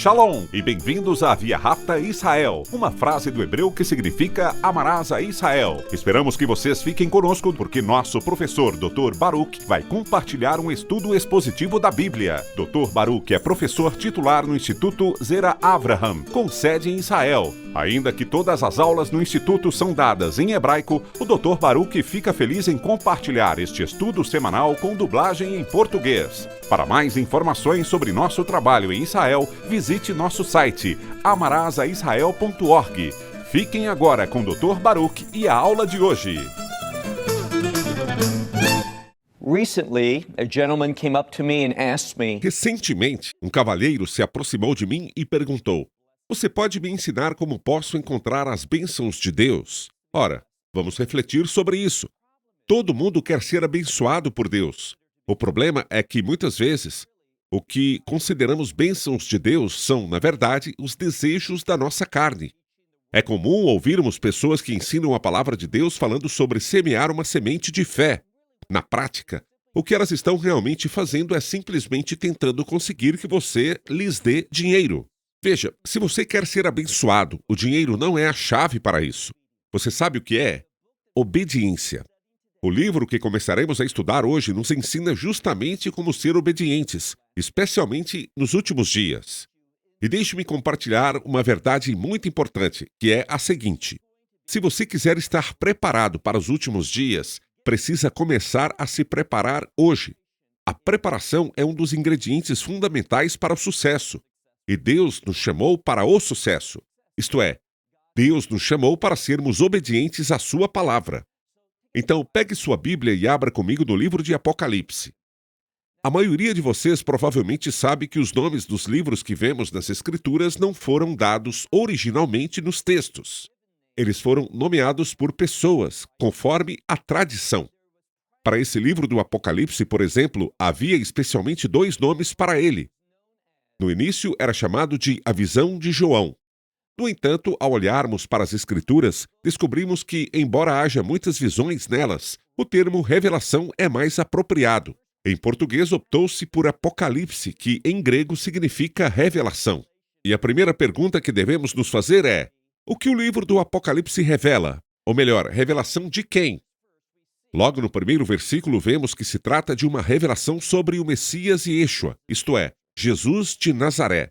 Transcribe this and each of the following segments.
Shalom e bem-vindos à Via Rápida Israel, uma frase do hebreu que significa amarás a Israel. Esperamos que vocês fiquem conosco porque nosso professor Dr. Baruch vai compartilhar um estudo expositivo da Bíblia. Dr. Baruch é professor titular no Instituto Zera Avraham, com sede em Israel. Ainda que todas as aulas no Instituto são dadas em hebraico, o Dr. Baruch fica feliz em compartilhar este estudo semanal com dublagem em português. Para mais informações sobre nosso trabalho em Israel, visite nosso site amarasaisrael.org. Fiquem agora com o Dr. Baruch e a aula de hoje. Recentemente, um cavalheiro se aproximou de mim e perguntou: "Você pode me ensinar como posso encontrar as bênçãos de Deus?" Ora, vamos refletir sobre isso. Todo mundo quer ser abençoado por Deus. O problema é que, muitas vezes, o que consideramos bênçãos de Deus são, na verdade, os desejos da nossa carne. É comum ouvirmos pessoas que ensinam a palavra de Deus falando sobre semear uma semente de fé. Na prática, o que elas estão realmente fazendo é simplesmente tentando conseguir que você lhes dê dinheiro. Veja, se você quer ser abençoado, o dinheiro não é a chave para isso. Você sabe o que é? Obediência. O livro que começaremos a estudar hoje nos ensina justamente como ser obedientes, especialmente nos últimos dias. E deixe-me compartilhar uma verdade muito importante, que é a seguinte: se você quiser estar preparado para os últimos dias, precisa começar a se preparar hoje. A preparação é um dos ingredientes fundamentais para o sucesso. E Deus nos chamou para o sucesso. Isto é, Deus nos chamou para sermos obedientes à sua palavra. Então, pegue sua Bíblia e abra comigo no livro de Apocalipse. A maioria de vocês provavelmente sabe que os nomes dos livros que vemos nas Escrituras não foram dados originalmente nos textos. Eles foram nomeados por pessoas, conforme a tradição. Para esse livro do Apocalipse, por exemplo, havia especialmente 2 nomes para ele. No início era chamado de A Visão de João. No entanto, ao olharmos para as Escrituras, descobrimos que, embora haja muitas visões nelas, o termo revelação é mais apropriado. Em português, optou-se por Apocalipse, que em grego significa revelação. E a primeira pergunta que devemos nos fazer é: o que o livro do Apocalipse revela? Ou melhor, revelação de quem? Logo no primeiro versículo vemos que se trata de uma revelação sobre o Messias Yeshua, isto é, Jesus de Nazaré.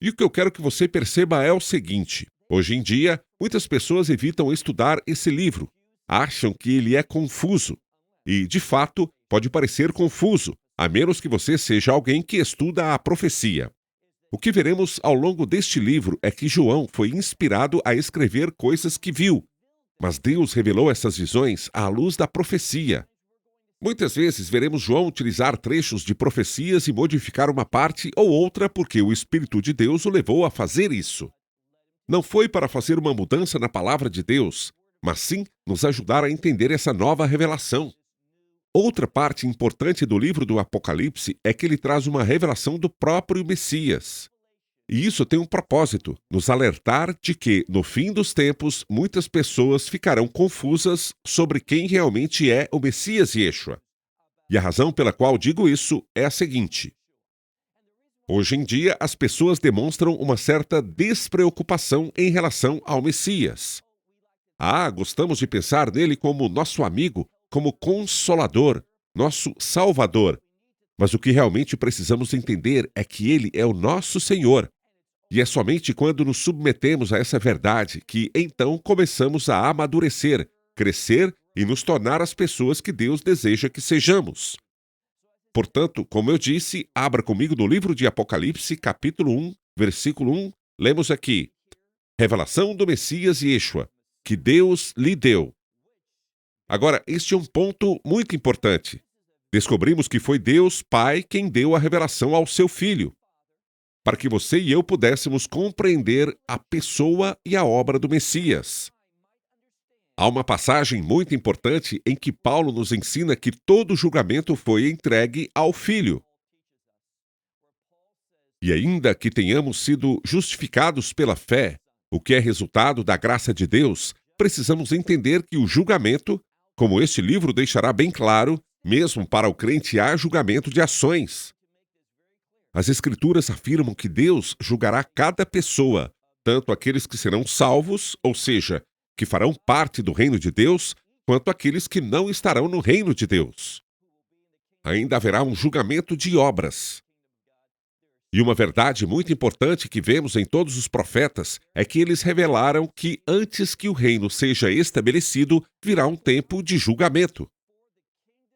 E o que eu quero que você perceba é o seguinte: hoje em dia, muitas pessoas evitam estudar esse livro. Acham que ele é confuso. E, de fato, pode parecer confuso, a menos que você seja alguém que estuda a profecia. O que veremos ao longo deste livro é que João foi inspirado a escrever coisas que viu, mas Deus revelou essas visões à luz da profecia. Muitas vezes veremos João utilizar trechos de profecias e modificar uma parte ou outra porque o Espírito de Deus o levou a fazer isso. Não foi para fazer uma mudança na palavra de Deus, mas sim nos ajudar a entender essa nova revelação. Outra parte importante do livro do Apocalipse é que ele traz uma revelação do próprio Messias. E isso tem um propósito: nos alertar de que, no fim dos tempos, muitas pessoas ficarão confusas sobre quem realmente é o Messias Yeshua. E a razão pela qual digo isso é a seguinte: hoje em dia, as pessoas demonstram uma certa despreocupação em relação ao Messias. Gostamos de pensar nele como nosso amigo, como consolador, nosso salvador. Mas o que realmente precisamos entender é que ele é o nosso Senhor. E é somente quando nos submetemos a essa verdade que, então, começamos a amadurecer, crescer e nos tornar as pessoas que Deus deseja que sejamos. Portanto, como eu disse, abra comigo no livro de Apocalipse, capítulo 1, versículo 1, lemos aqui: Revelação do Messias Yeshua, que Deus lhe deu. Agora, este é um ponto muito importante. Descobrimos que foi Deus Pai quem deu a revelação ao seu Filho, para que você e eu pudéssemos compreender a pessoa e a obra do Messias. Há uma passagem muito importante em que Paulo nos ensina que todo julgamento foi entregue ao Filho. E ainda que tenhamos sido justificados pela fé, o que é resultado da graça de Deus, precisamos entender que o julgamento, como este livro deixará bem claro, mesmo para o crente há julgamento de ações. As Escrituras afirmam que Deus julgará cada pessoa, tanto aqueles que serão salvos, ou seja, que farão parte do reino de Deus, quanto aqueles que não estarão no reino de Deus. Ainda haverá um julgamento de obras. E uma verdade muito importante que vemos em todos os profetas é que eles revelaram que antes que o reino seja estabelecido, virá um tempo de julgamento.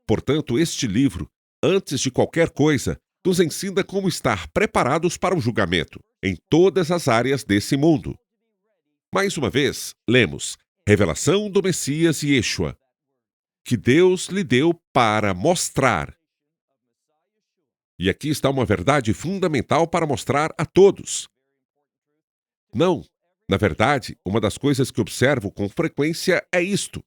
Portanto, este livro, antes de qualquer coisa, nos ensina como estar preparados para o julgamento, em todas as áreas desse mundo. Mais uma vez, lemos: revelação do Messias Yeshua, que Deus lhe deu para mostrar. E aqui está uma verdade fundamental para mostrar a todos. Não, na verdade, uma das coisas que observo com frequência é isto.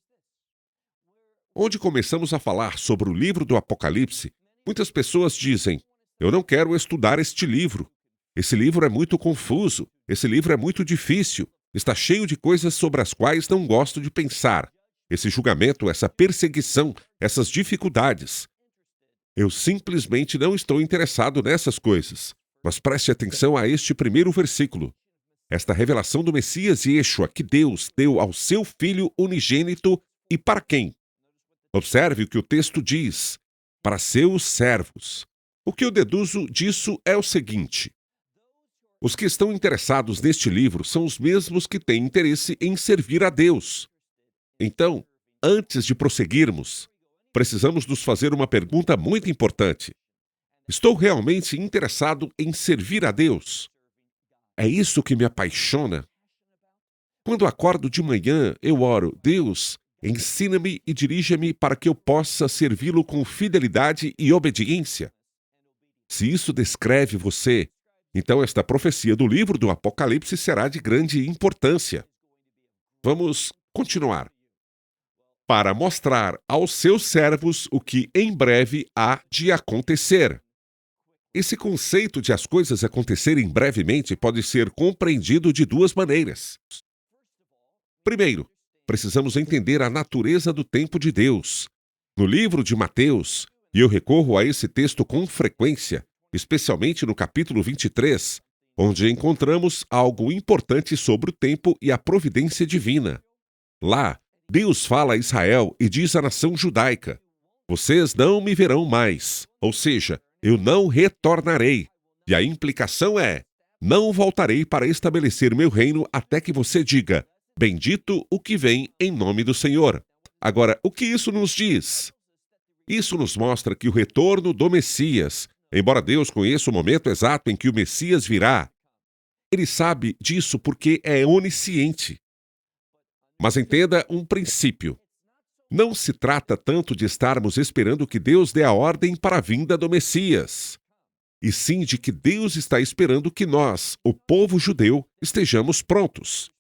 Onde começamos a falar sobre o livro do Apocalipse, muitas pessoas dizem: eu não quero estudar este livro. Esse livro é muito confuso, esse livro é muito difícil, está cheio de coisas sobre as quais não gosto de pensar. Esse julgamento, essa perseguição, essas dificuldades. Eu simplesmente não estou interessado nessas coisas. Mas preste atenção a este primeiro versículo. Esta revelação do Messias Yeshua que Deus deu ao seu Filho unigênito e para quem? Observe o que o texto diz: para seus servos. O que eu deduzo disso é o seguinte: os que estão interessados neste livro são os mesmos que têm interesse em servir a Deus. Então, antes de prosseguirmos, precisamos nos fazer uma pergunta muito importante. Estou realmente interessado em servir a Deus? É isso que me apaixona? Quando acordo de manhã, eu oro: Deus, ensina-me e dirija-me para que eu possa servi-lo com fidelidade e obediência. Se isso descreve você, então esta profecia do livro do Apocalipse será de grande importância. Vamos continuar. Para mostrar aos seus servos o que em breve há de acontecer. Esse conceito de as coisas acontecerem brevemente pode ser compreendido de duas maneiras. Primeiro, precisamos entender a natureza do tempo de Deus. No livro de Mateus, e eu recorro a esse texto com frequência, especialmente no capítulo 23, onde encontramos algo importante sobre o tempo e a providência divina. Lá, Deus fala a Israel e diz à nação judaica: vocês não me verão mais, ou seja, eu não retornarei. E a implicação é: não voltarei para estabelecer meu reino até que você diga: bendito o que vem em nome do Senhor. Agora, o que isso nos diz? Isso nos mostra que o retorno do Messias, embora Deus conheça o momento exato em que o Messias virá, ele sabe disso porque é onisciente. Mas entenda um princípio. Não se trata tanto de estarmos esperando que Deus dê a ordem para a vinda do Messias, e sim de que Deus está esperando que nós, o povo judeu, estejamos prontos.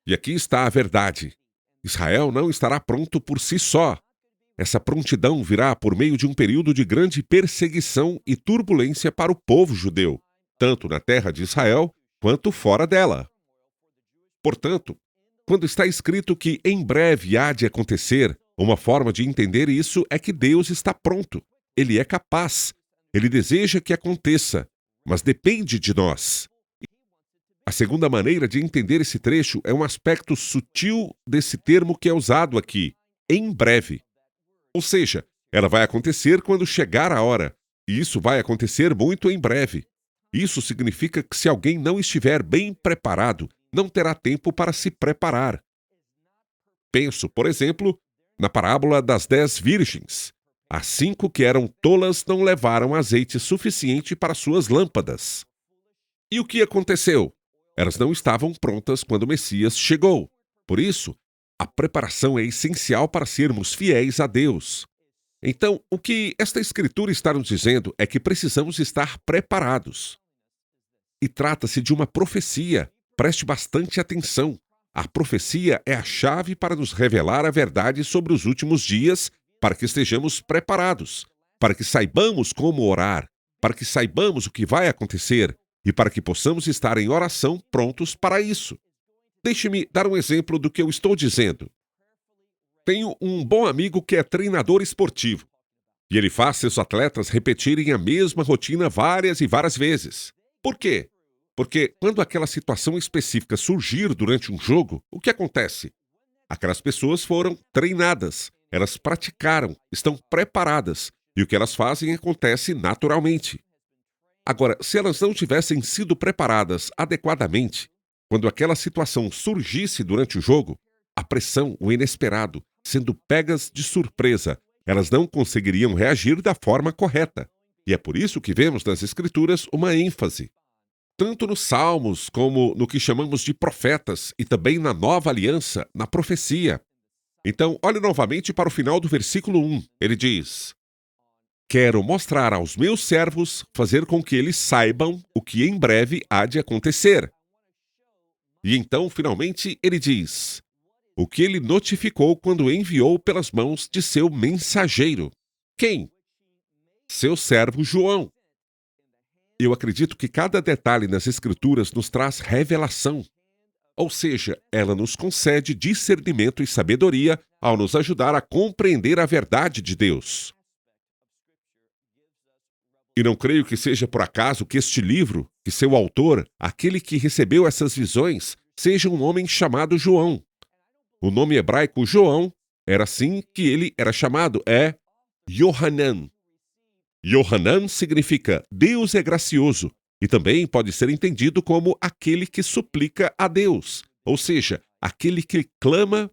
E aqui está a verdade. Israel não estará pronto por si só. Essa prontidão virá por meio de um período de grande perseguição e turbulência para o povo judeu, tanto na terra de Israel quanto fora dela. Portanto, quando está escrito que em breve há de acontecer, uma forma de entender isso é que Deus está pronto. Ele é capaz. Ele deseja que aconteça, mas depende de nós. A segunda maneira de entender esse trecho é um aspecto sutil desse termo que é usado aqui: em breve. Ou seja, ela vai acontecer quando chegar a hora, e isso vai acontecer muito em breve. Isso significa que se alguém não estiver bem preparado, não terá tempo para se preparar. Penso, por exemplo, na parábola das 10 virgens. As 5 que eram tolas não levaram azeite suficiente para suas lâmpadas. E o que aconteceu? Elas não estavam prontas quando o Messias chegou. Por isso, a preparação é essencial para sermos fiéis a Deus. Então, o que esta Escritura está nos dizendo é que precisamos estar preparados. E trata-se de uma profecia. Preste bastante atenção. A profecia é a chave para nos revelar a verdade sobre os últimos dias, para que estejamos preparados, para que saibamos como orar, para que saibamos o que vai acontecer e para que possamos estar em oração prontos para isso. Deixe-me dar um exemplo do que eu estou dizendo. Tenho um bom amigo que é treinador esportivo. E ele faz seus atletas repetirem a mesma rotina várias e várias vezes. Por quê? Porque quando aquela situação específica surgir durante um jogo, o que acontece? Aquelas pessoas foram treinadas, elas praticaram, estão preparadas, e o que elas fazem acontece naturalmente. Agora, se elas não tivessem sido preparadas adequadamente, quando aquela situação surgisse durante o jogo, a pressão, o inesperado, sendo pegas de surpresa, elas não conseguiriam reagir da forma correta. E é por isso que vemos nas Escrituras uma ênfase, tanto nos Salmos como no que chamamos de profetas e também na Nova Aliança, na profecia. Então, olhe novamente para o final do versículo 1. Ele diz: Quero mostrar aos meus servos, fazer com que eles saibam o que em breve há de acontecer. E então, finalmente, ele diz: o que ele notificou quando enviou pelas mãos de seu mensageiro. Quem? Seu servo João. Eu acredito que cada detalhe nas Escrituras nos traz revelação. Ou seja, ela nos concede discernimento e sabedoria ao nos ajudar a compreender a verdade de Deus. E não creio que seja por acaso que este livro, que seu autor, aquele que recebeu essas visões, seja um homem chamado João. O nome hebraico João era assim que ele era chamado, é Yohanan. Yohanan significa Deus é gracioso e também pode ser entendido como aquele que suplica a Deus, ou seja, aquele que clama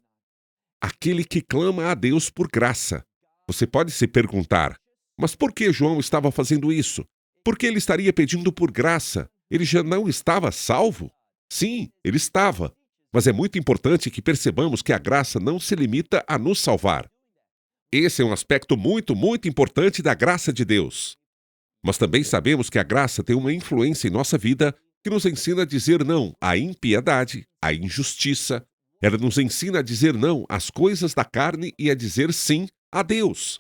a Deus por graça. Você pode se perguntar, mas por que João estava fazendo isso? Por que ele estaria pedindo por graça? Ele já não estava salvo? Sim, ele estava. Mas é muito importante que percebamos que a graça não se limita a nos salvar. Esse é um aspecto muito, muito importante da graça de Deus. Mas também sabemos que a graça tem uma influência em nossa vida que nos ensina a dizer não à impiedade, à injustiça. Ela nos ensina a dizer não às coisas da carne e a dizer sim a Deus.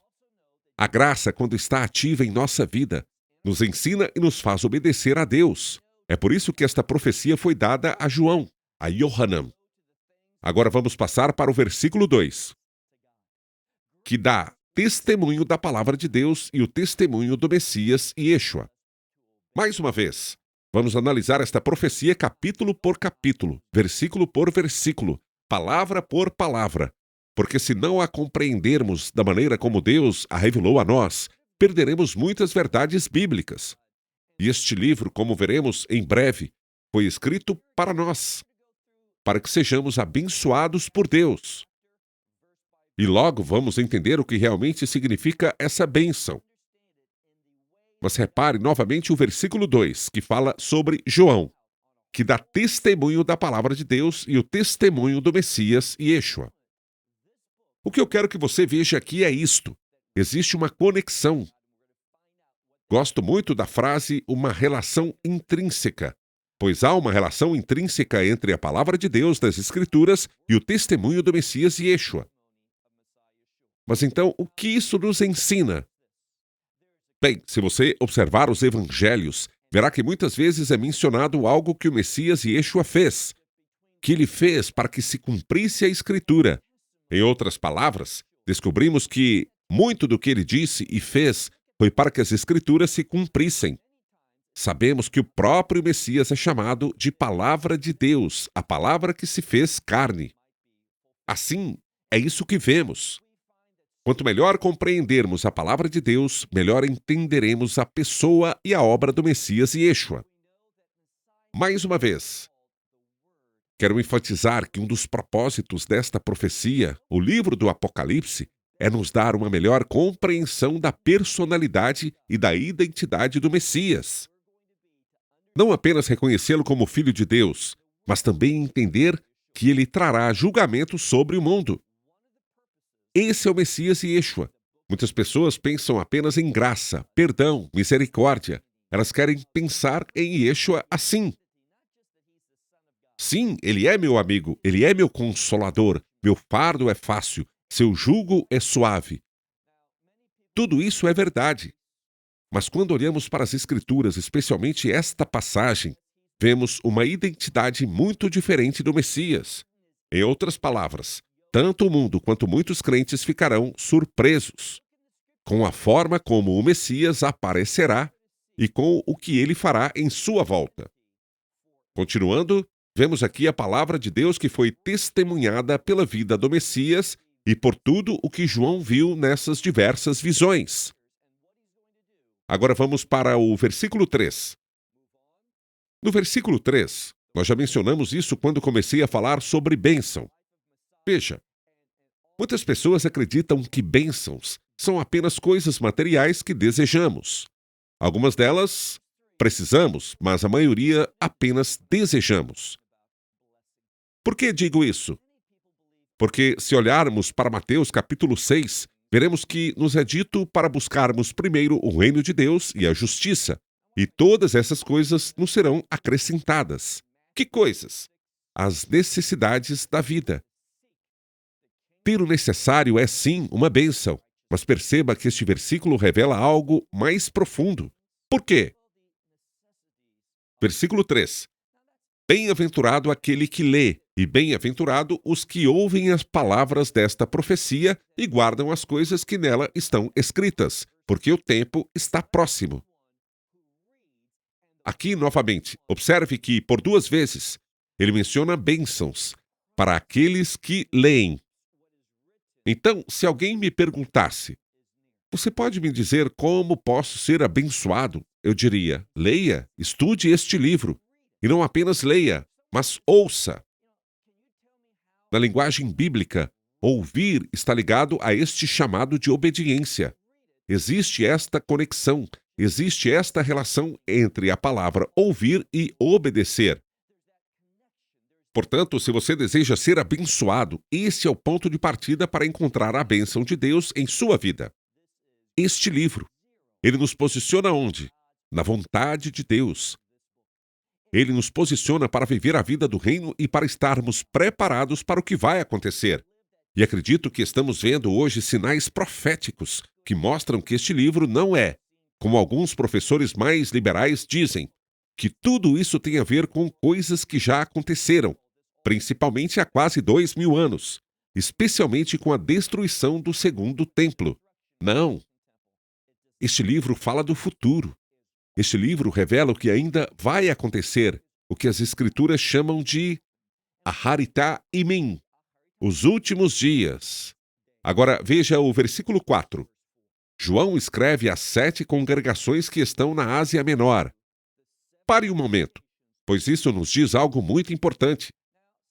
A graça, quando está ativa em nossa vida, nos ensina e nos faz obedecer a Deus. É por isso que esta profecia foi dada a João, a Yohanan. Agora vamos passar para o versículo 2, que dá testemunho da palavra de Deus e o testemunho do Messias e Yeshua. Mais uma vez, vamos analisar esta profecia capítulo por capítulo, versículo por versículo, palavra por palavra, porque se não a compreendermos da maneira como Deus a revelou a nós, perderemos muitas verdades bíblicas. E este livro, como veremos em breve, foi escrito para nós, para que sejamos abençoados por Deus. E logo vamos entender o que realmente significa essa bênção. Mas repare novamente o versículo 2, que fala sobre João, que dá testemunho da palavra de Deus e o testemunho do Messias e Yeshua. O que eu quero que você veja aqui é isto. Existe uma conexão. Gosto muito da frase uma relação intrínseca, pois há uma relação intrínseca entre a palavra de Deus das Escrituras e o testemunho do Messias e Yeshua. Mas então, o que isso nos ensina? Bem, se você observar os evangelhos, verá que muitas vezes é mencionado algo que o Messias e Yeshua fez, que ele fez para que se cumprisse a Escritura. Em outras palavras, descobrimos que muito do que ele disse e fez foi para que as Escrituras se cumprissem. Sabemos que o próprio Messias é chamado de Palavra de Deus, a palavra que se fez carne. Assim, é isso que vemos. Quanto melhor compreendermos a palavra de Deus, melhor entenderemos a pessoa e a obra do Messias e Yeshua. Mais uma vez, quero enfatizar que um dos propósitos desta profecia, o livro do Apocalipse, é nos dar uma melhor compreensão da personalidade e da identidade do Messias. Não apenas reconhecê-lo como Filho de Deus, mas também entender que ele trará julgamento sobre o mundo. Esse é o Messias e Yeshua. Muitas pessoas pensam apenas em graça, perdão, misericórdia. Elas querem pensar em Yeshua assim. Sim, ele é meu amigo, ele é meu consolador, meu fardo é fácil, seu jugo é suave. Tudo isso é verdade. Mas quando olhamos para as Escrituras, especialmente esta passagem, vemos uma identidade muito diferente do Messias. Em outras palavras, tanto o mundo quanto muitos crentes ficarão surpresos. com a forma como o Messias aparecerá e com o que ele fará em sua volta. Continuando, vemos aqui a palavra de Deus que foi testemunhada pela vida do Messias e por tudo o que João viu nessas diversas visões. Agora vamos para o versículo 3. No versículo 3, nós já mencionamos isso quando comecei a falar sobre bênção. Veja, muitas pessoas acreditam que bênçãos são apenas coisas materiais que desejamos. Algumas delas precisamos, mas a maioria apenas desejamos. Por que digo isso? Porque se olharmos para Mateus capítulo 6, veremos que nos é dito para buscarmos primeiro o reino de Deus e a justiça, e todas essas coisas nos serão acrescentadas. Que coisas? As necessidades da vida. Ter o necessário é sim uma bênção, mas perceba que este versículo revela algo mais profundo. Por quê? Versículo 3. Bem-aventurado aquele que lê, e bem-aventurado os que ouvem as palavras desta profecia e guardam as coisas que nela estão escritas, porque o tempo está próximo. Aqui, novamente, observe que, por 2 vezes, ele menciona bênçãos para aqueles que leem. Então, se alguém me perguntasse, você pode me dizer como posso ser abençoado? Eu diria, leia, estude este livro. E não apenas leia, mas ouça. Na linguagem bíblica, ouvir está ligado a este chamado de obediência. Existe esta conexão, existe esta relação entre a palavra ouvir e obedecer. Portanto, se você deseja ser abençoado, esse é o ponto de partida para encontrar a bênção de Deus em sua vida. Este livro, ele nos posiciona onde? Na vontade de Deus. Ele nos posiciona para viver a vida do reino e para estarmos preparados para o que vai acontecer. E acredito que estamos vendo hoje sinais proféticos que mostram que este livro não é, como alguns professores mais liberais dizem, que tudo isso tem a ver com coisas que já aconteceram, principalmente há quase 2000 anos, especialmente com a destruição do segundo templo. Não. Este livro fala do futuro. Este livro revela o que ainda vai acontecer, o que as Escrituras chamam de Aharitá Imin, os últimos dias. Agora veja o versículo 4. João escreve às 7 congregações que estão na Ásia Menor. Pare um momento, pois isso nos diz algo muito importante.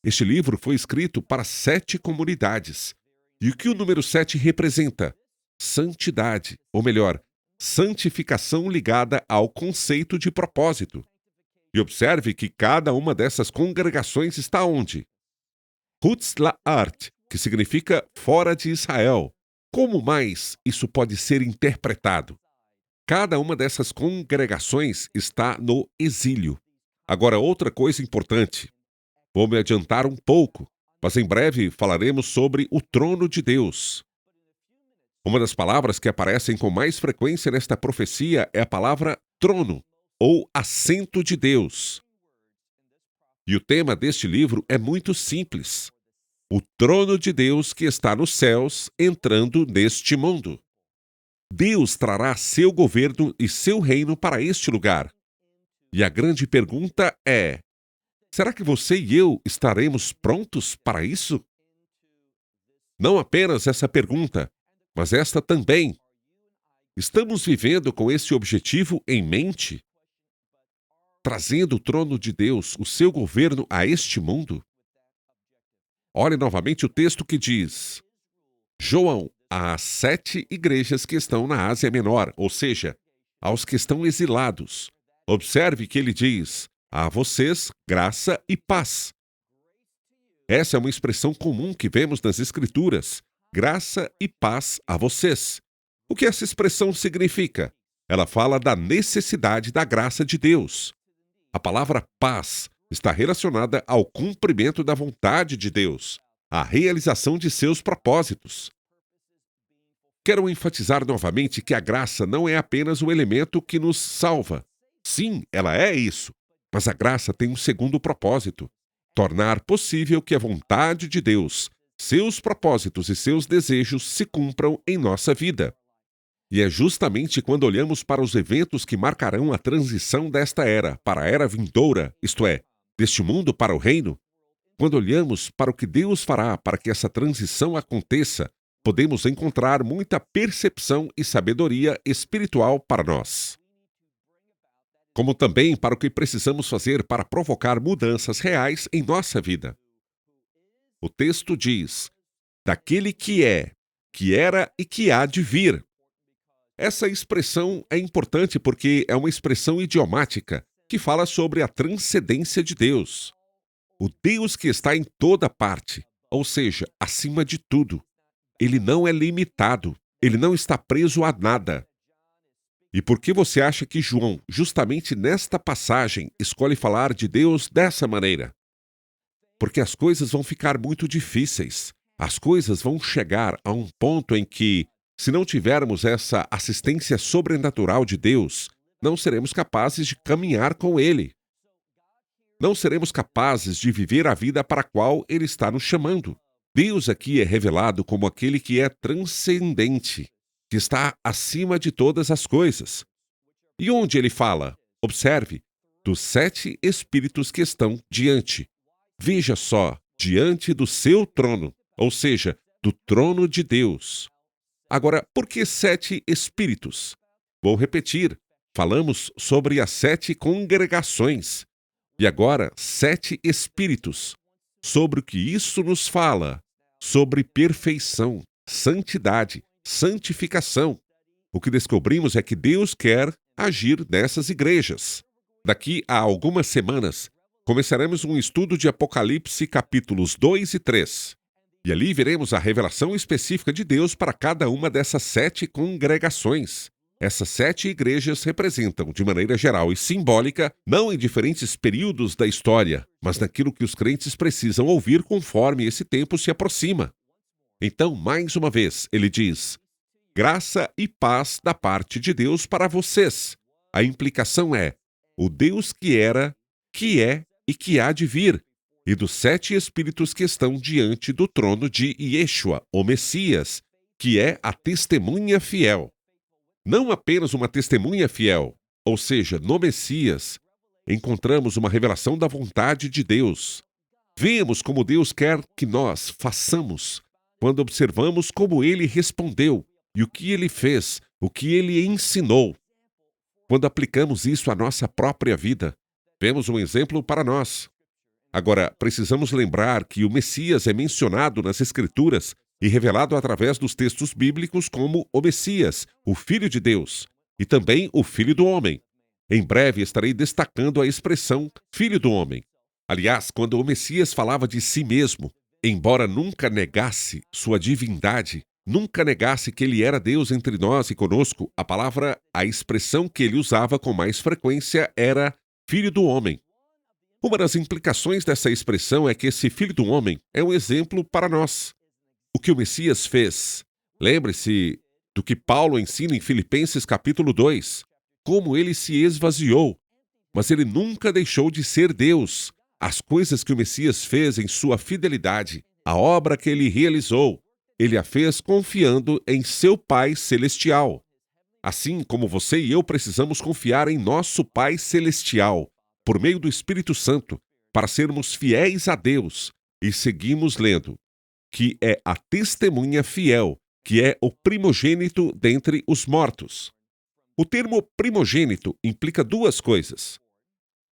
Este livro foi escrito para 7 comunidades. E o que o número 7 representa? Santidade, ou melhor, santificação ligada ao conceito de propósito. E observe que cada uma dessas congregações está onde? Hutz La'art, que significa fora de Israel. Como mais isso pode ser interpretado? Cada uma dessas congregações está no exílio. Agora, outra coisa importante. Vou me adiantar um pouco, mas em breve falaremos sobre o trono de Deus. Uma das palavras que aparecem com mais frequência nesta profecia é a palavra trono, ou assento de Deus. E o tema deste livro é muito simples. O trono de Deus que está nos céus entrando neste mundo. Deus trará seu governo e seu reino para este lugar. E a grande pergunta é: será que você e eu estaremos prontos para isso? Não apenas essa pergunta, mas esta também. Estamos vivendo com esse objetivo em mente? Trazendo o trono de Deus, o seu governo a este mundo? Olhe novamente o texto que diz: João, às 7 igrejas que estão na Ásia Menor, ou seja, aos que estão exilados. Observe que ele diz: a vocês, graça e paz. Essa é uma expressão comum que vemos nas Escrituras. Graça e paz a vocês. O que essa expressão significa? Ela fala da necessidade da graça de Deus. A palavra paz está relacionada ao cumprimento da vontade de Deus, à realização de seus propósitos. Quero enfatizar novamente que a graça não é apenas o elemento que nos salva. Sim, ela é isso, mas a graça tem um segundo propósito: tornar possível que a vontade de Deus, seus propósitos e seus desejos se cumpram em nossa vida. E é justamente quando olhamos para os eventos que marcarão a transição desta era para a era vindoura, isto é, deste mundo para o reino, quando olhamos para o que Deus fará para que essa transição aconteça, podemos encontrar muita percepção e sabedoria espiritual para nós. Como também para o que precisamos fazer para provocar mudanças reais em nossa vida. O texto diz: daquele que é, que era e que há de vir. Essa expressão é importante porque é uma expressão idiomática que fala sobre a transcendência de Deus. O Deus que está em toda parte, ou seja, acima de tudo. Ele não é limitado, ele não está preso a nada. E por que você acha que João, justamente nesta passagem, escolhe falar de Deus dessa maneira? Porque as coisas vão ficar muito difíceis. As coisas vão chegar a um ponto em que, se não tivermos essa assistência sobrenatural de Deus, não seremos capazes de caminhar com Ele. Não seremos capazes de viver a vida para a qual Ele está nos chamando. Deus aqui é revelado como aquele que é transcendente, que está acima de todas as coisas. E onde Ele fala? Observe, dos 7 espíritos que estão diante. Veja só, diante do seu trono, ou seja, do trono de Deus. Agora, por que 7 espíritos? Vou repetir, falamos sobre as 7 congregações. E agora, 7 espíritos. Sobre o que isso nos fala? Sobre perfeição, santidade, santificação. O que descobrimos é que Deus quer agir nessas igrejas. Daqui a algumas semanas, começaremos um estudo de Apocalipse capítulos 2 e 3. E ali veremos a revelação específica de Deus para cada uma dessas 7 congregações. Essas 7 igrejas representam, de maneira geral e simbólica, não em diferentes períodos da história, mas naquilo que os crentes precisam ouvir conforme esse tempo se aproxima. Então, mais uma vez, ele diz: graça e paz da parte de Deus para vocês. A implicação é: o Deus que era, que é e que há de vir, e dos 7 espíritos que estão diante do trono de Yeshua, o Messias, que é a testemunha fiel. Não apenas uma testemunha fiel, ou seja, no Messias, encontramos uma revelação da vontade de Deus. Vemos como Deus quer que nós façamos, quando observamos como Ele respondeu e o que Ele fez, o que Ele ensinou. Quando aplicamos isso à nossa própria vida, vemos um exemplo para nós. Agora, precisamos lembrar que o Messias é mencionado nas Escrituras e revelado através dos textos bíblicos como o Messias, o Filho de Deus, e também o Filho do Homem. Em breve estarei destacando a expressão Filho do Homem. Aliás, quando o Messias falava de si mesmo, embora nunca negasse sua divindade, nunca negasse que ele era Deus entre nós e conosco, a expressão que ele usava com mais frequência era Filho do Homem. Uma das implicações dessa expressão é que esse Filho do Homem é um exemplo para nós. O que o Messias fez. Lembre-se do que Paulo ensina em Filipenses capítulo 2, como ele se esvaziou, mas ele nunca deixou de ser Deus. As coisas que o Messias fez em sua fidelidade, a obra que ele realizou, ele a fez confiando em seu Pai Celestial. Assim como você e eu precisamos confiar em nosso Pai Celestial, por meio do Espírito Santo, para sermos fiéis a Deus. E seguimos lendo que é a testemunha fiel, que é o primogênito dentre os mortos. O termo primogênito implica 2 coisas.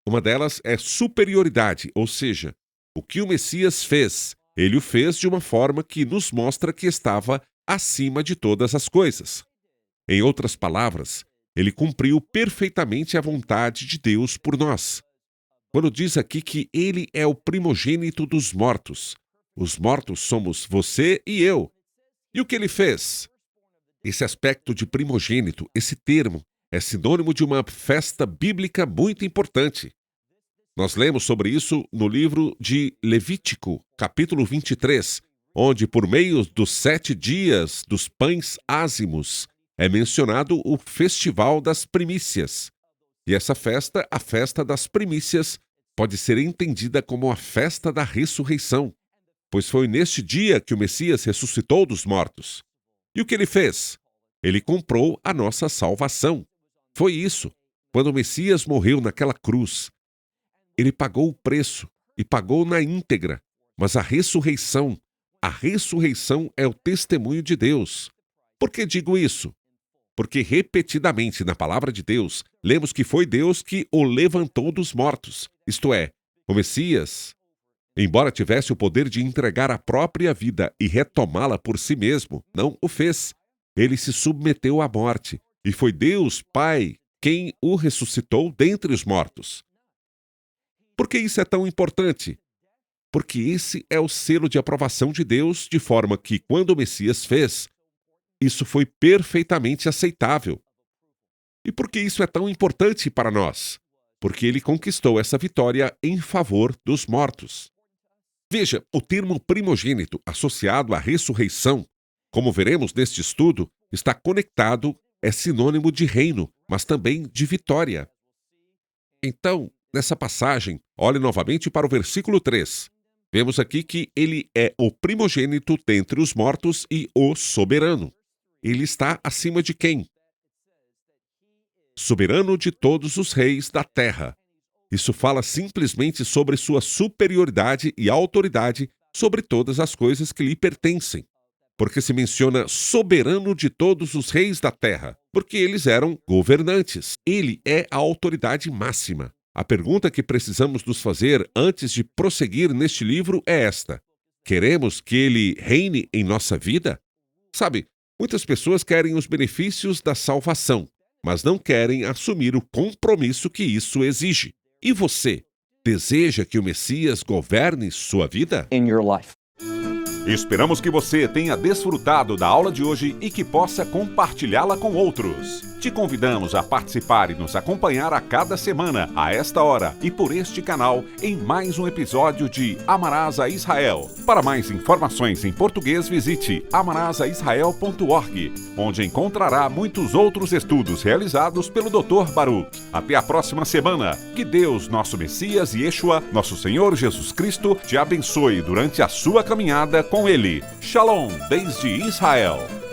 Uma delas é superioridade, ou seja, o que o Messias fez, ele o fez de uma forma que nos mostra que estava acima de todas as coisas. Em outras palavras, ele cumpriu perfeitamente a vontade de Deus por nós. Quando diz aqui que ele é o primogênito dos mortos, os mortos somos você e eu. E o que ele fez? Esse aspecto de primogênito, esse termo, é sinônimo de uma festa bíblica muito importante. Nós lemos sobre isso no livro de Levítico, capítulo 23, onde, por meio dos 7 dias dos pães ázimos, é mencionado o festival das primícias. E essa festa, a festa das primícias, pode ser entendida como a festa da ressurreição, pois foi neste dia que o Messias ressuscitou dos mortos. E o que ele fez? Ele comprou a nossa salvação. Foi isso. Quando o Messias morreu naquela cruz, ele pagou o preço e pagou na íntegra. Mas a ressurreição é o testemunho de Deus. Por que digo isso? Porque repetidamente na palavra de Deus, lemos que foi Deus que o levantou dos mortos. Isto é, o Messias, embora tivesse o poder de entregar a própria vida e retomá-la por si mesmo, não o fez. Ele se submeteu à morte, e foi Deus, Pai, quem o ressuscitou dentre os mortos. Por que isso é tão importante? Porque esse é o selo de aprovação de Deus, de forma que, quando o Messias fez, isso foi perfeitamente aceitável. E por que isso é tão importante para nós? Porque ele conquistou essa vitória em favor dos mortos. Veja, o termo primogênito associado à ressurreição, como veremos neste estudo, está conectado, é sinônimo de reino, mas também de vitória. Então, nessa passagem, olhe novamente para o versículo 3. Vemos aqui que ele é o primogênito dentre os mortos e o soberano. Ele está acima de quem? Soberano de todos os reis da terra. Isso fala simplesmente sobre sua superioridade e autoridade sobre todas as coisas que lhe pertencem. Porque se menciona soberano de todos os reis da terra, porque eles eram governantes. Ele é a autoridade máxima. A pergunta que precisamos nos fazer antes de prosseguir neste livro é esta: queremos que ele reine em nossa vida? Sabe, muitas pessoas querem os benefícios da salvação, mas não querem assumir o compromisso que isso exige. E você, deseja que o Messias governe sua vida? In your life. Esperamos que você tenha desfrutado da aula de hoje e que possa compartilhá-la com outros. Te convidamos a participar e nos acompanhar a cada semana, a esta hora e por este canal, em mais um episódio de Amarás a Israel. Para mais informações em português, visite amarasaisrael.org, onde encontrará muitos outros estudos realizados pelo Dr. Baruch. Até a próxima semana. Que Deus, nosso Messias e Yeshua, nosso Senhor Jesus Cristo, te abençoe durante a sua caminhada com Ele. Shalom, desde Israel.